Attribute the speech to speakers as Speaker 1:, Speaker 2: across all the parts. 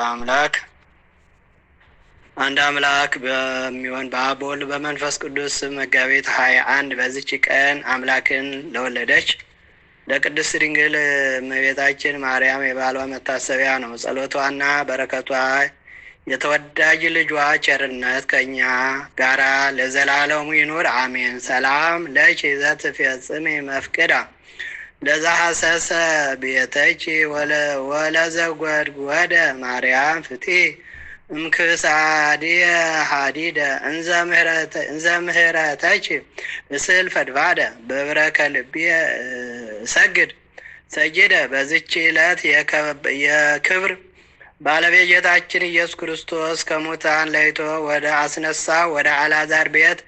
Speaker 1: አምላክ አንድ አምላክ በሚሆን በአብ በወልድ በመንፈስ ቅዱስ መጋቢት 21 በዚች ቀን አምላክን ለወለደች ለቅድስት ድንግል እመቤታችን ማርያም የባሏ መታሰቢያ ነው። ጸሎቷና በረከቷ የተወዳጅ ልጇ ቸርነት ከኛ ጋራ ለዘላለሙ ይኑር አሜን። ሰላም ለኪ ዘትፈጽሚ መፍቅዳ ለዛ ሐሰሰ ቤተኪ ወለዘጐድጐደ ማርያም ፍቲ እምክሳድየ ሀዲደ እንዘ ምህረተኪ እስል ፈድፋደ በብረከ ልብየ ሰግደ። በዚች ዕለት የክብር ባለቤት ጌታችን ኢየሱስ ክርስቶስ ከሙታን ለይቶ ወደ አስነሳ ወደ አልዓዛር ቤት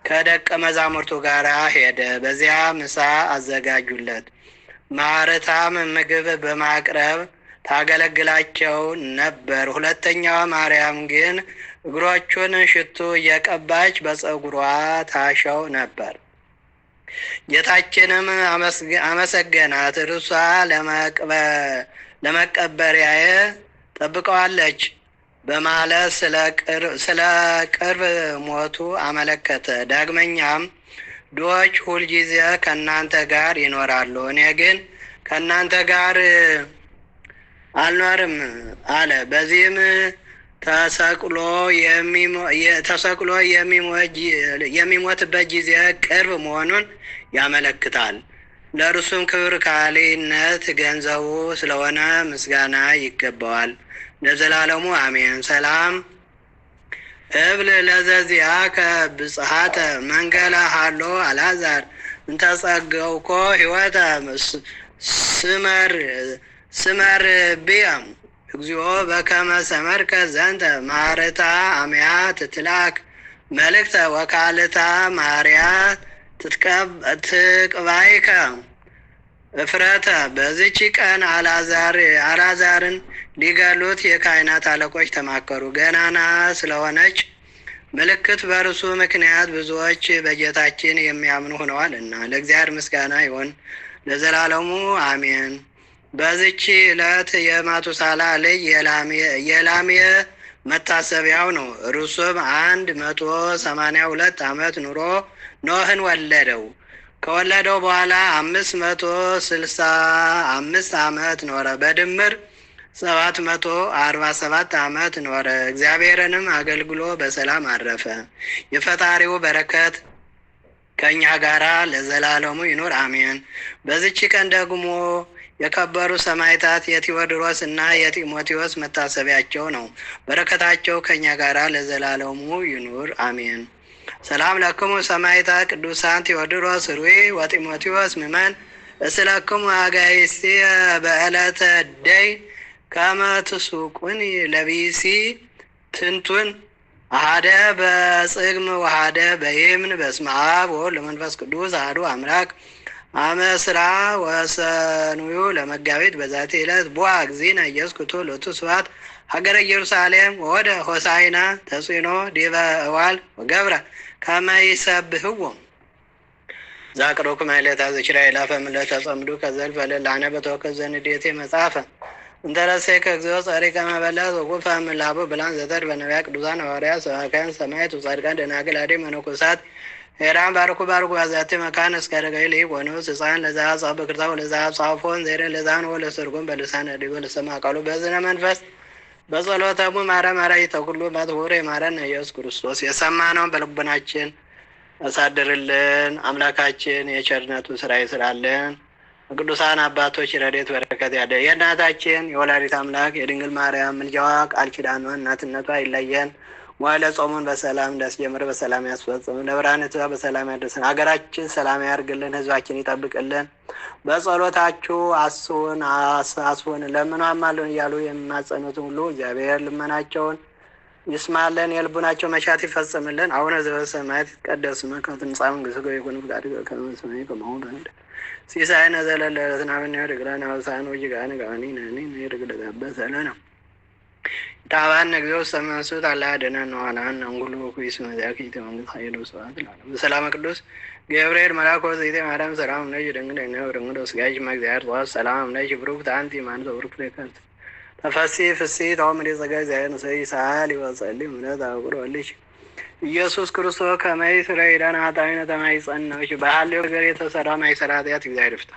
Speaker 1: ከደቀ መዛሙርቱ ጋር ሄደ። በዚያ ምሳ አዘጋጁለት። ማርታም ምግብ በማቅረብ ታገለግላቸው ነበር። ሁለተኛዋ ማርያም ግን እግሮቹን ሽቱ እየቀባች በፀጉሯ ታሸው ነበር። ጌታችንም አመሰገናት። እርሷ ለመቀበሪያዬ ጠብቀዋለች በማለት ስለ ቅርብ ሞቱ አመለከተ። ዳግመኛም ድሆች ሁልጊዜ ከእናንተ ጋር ይኖራሉ፣ እኔ ግን ከእናንተ ጋር አልኖርም አለ። በዚህም ተሰቅሎ የሚሞትበት ጊዜ ቅርብ መሆኑን ያመለክታል። ለእርሱም ክብር ካህሊነት ገንዘቡ ስለሆነ ምስጋና ይገባዋል ለዘላለሙ አሜን። ሰላም እብል ለዘዚአከ ብጽሐተ መንገለ ሃሎ አልዓዛር እንተጸገውኮ ሕይወተ ስመር ብየ እግዚኦ በከመ ሰመርከ ዘንተ ማርታ አምያ ትትላክ መልእክተ ወካልታ ማርያ ትቅባይከ እፍረተ። በዚች ቀን አልዓዛርን ሊገሉት የካህናት አለቆች ተማከሩ። ገናና ስለሆነች ምልክት በእርሱ ምክንያት ብዙዎች በጌታችን የሚያምኑ ሆነዋልና ለእግዚአብሔር ምስጋና ይሁን ለዘላለሙ አሜን። በዚች ዕለት የማቱሳላ ልጅ የላሜ መታሰቢያው ነው። እርሱም 182 ዓመት ኑሮ ኖህን ወለደው። ከወለደው በኋላ 565 ዓመት ኖረ። በድምር 747 ዓመት ኖረ። እግዚአብሔርንም አገልግሎ በሰላም አረፈ። የፈጣሪው በረከት ከእኛ ጋራ ለዘላለሙ ይኑር አሜን። በዚች ቀን ደግሞ የከበሩ ሰማዕታት የቴዎድሮስ እና የጢሞቴዎስ መታሰቢያቸው ነው። በረከታቸው ከእኛ ጋራ ለዘላለሙ ይኑር አሜን። ሰላም ለክሙ ሰማዕታት ቅዱሳን ቴዎድሮስ ሩይ ወጢሞቴዎስ ምእመን እስለክሙ አጋይስቲየ በዕለተ ደይ ከመ ትሱቁኒ ለቢሲ ትንቱን አሐደ በጽግም ወአሐደ በይምን በስመ አብ ወወልድ ወመንፈስ ቅዱስ አሐዱ አምላክ አመ ዕስራ ወሰኑዩ ለመጋቢት በዛቲ ዕለት ቦአ እግዚእነ ኢየሱስ ክርስቶስ ሎቱ ስብሐት ሀገረ ኢየሩሳሌም ወደ ሆሳዕና ተጽዕኖ ዲበ እዋል ወገብረ ከመ ይሰብሕዎ ዛቅሮኩ ማሕሌተ ዘኪርያ ይላፈ ምለተ ጸምዱ ከዘልፈ ለላነ በተወከፍ ዘንዴቴ መጽሐፈ እንተረሴከ እግዚኦ ጸሪቀ መበለት ወቁፈ እምላቡ ብላን ዘተር በነቢያት ቅዱሳን ሐዋርያት ሰባክያን ሰማዕታት ወጻድቃን ደናግል አዲ መነኮሳት ሄራን ባርኩ በዛቲ መካን እስከ ደጋይ ላይ ወኖስ ሕፃን ለዛ ጻፍ በክርታው ለዛ ጻፎን ዘይረ ለዛን ወለሰርጎን በልሳን አዲ በልሰማ ቃሉ በዝነ መንፈስ በጸሎተሙ ማራ ይተኩሉ ማትወሬ ማረን ኢየሱስ ክርስቶስ የሰማነውን በልቡናችን አሳድርልን። አምላካችን የቸርነቱ ስራ ይስራልን። ቅዱሳን አባቶች ረድኤት በረከት ያደ የእናታችን የወላዲት አምላክ የድንግል ማርያም ምልጃዋ ቃል ኪዳኗ እናትነቷ ይለየን። መዋዕለ ጾሙን በሰላም እንዳስጀምር በሰላም ያስፈጽም። ለብርሃነ ትንሣኤው በሰላም ያደርሰን። ሀገራችን ሰላም ያርግልን፣ ህዝባችን ይጠብቅልን። በጸሎታችሁ አስቡን ለምኑ አማሉን እያሉ የሚማጸኑትን ሁሉ እግዚአብሔር ልመናቸውን ይስማልን፣ የልቡናቸው መሻት ይፈጽምልን። አቡነ ዘበሰማያት ይትቀደስ ስምከ ትምጻእ መንግሥትከ ወይኩን ፈቃድከ በከመ በሰማይ ከማሁ በምድር ሲሳየነ ዘለለ ዕለትነ ሀበነ አበሳነ ወጌጋየነ ከማሁ በምድር ታባን እግዚኦ ሰመንሱት አላ ደነን ነዋላን አንጉሉ ኩይስ መዛኪ ተመንግስት ኃይሉ ሰዓት በሰላም ቅዱስ ገብርኤል መልአክ ወዘይቴ ማርያም ሰላም ነሽ ድንግል ነሽ ወድንግል ስጋሽ መግዚአብሔር ተዋስ ሰላም ነሽ ብሩክት አንቲ ማንቶ ብሩክ ለከት ፈሲ ፍሲ ተወምድ ጸጋ እግዚአብሔር ንሰይ ሰዓሊ ወጸልይ እምነት አቁሮልሽ ኢየሱስ ክርስቶስ ከመይ ስለይዳን ኃጣዊነ ተማይጸነች ባህል ነገር የተሰራ ማይሰራ ኃጢአት እግዚአብሔር ይፍታ።